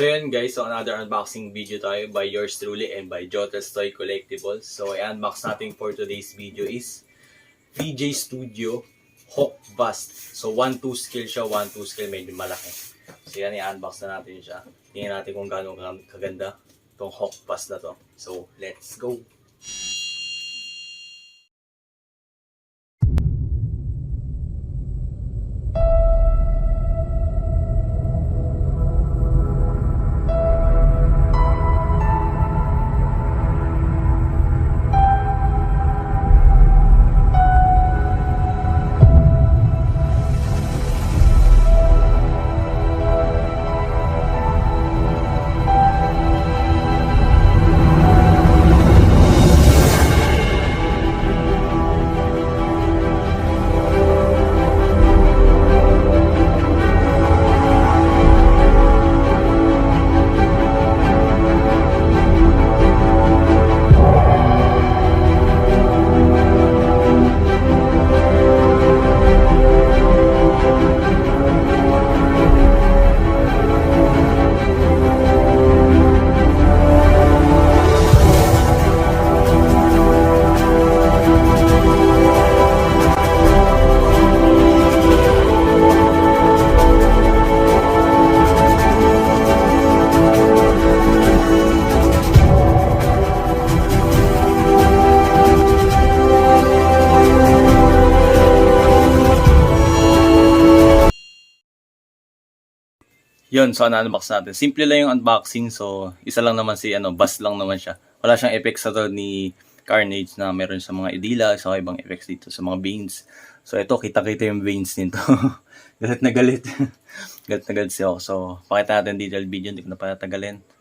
So yun guys, so another unboxing video tayo by yours truly and by Jotel's Toy Collectibles. So i-unbox natin for today's video is VJ Studio Hawk Bust. So 1-2 scale siya, 1-2 scale, medyo malaki. So yan, i-unbox na natin siya. Tingnan natin kung gaano kaganda itong Hawk Bust na to. So let's go! Yun, so unbox natin. Simple lang yung unboxing. So, isa lang naman si, bust lang naman siya. Wala siyang effects sa to ni Carnage na meron sa mga Edila, sa ibang effects dito sa mga veins. So, ito, kita-kita yung veins nito. Galit na galit. Galit na galit siya ako. So, pakita natin detailed video. Hindi ko na patatagalin.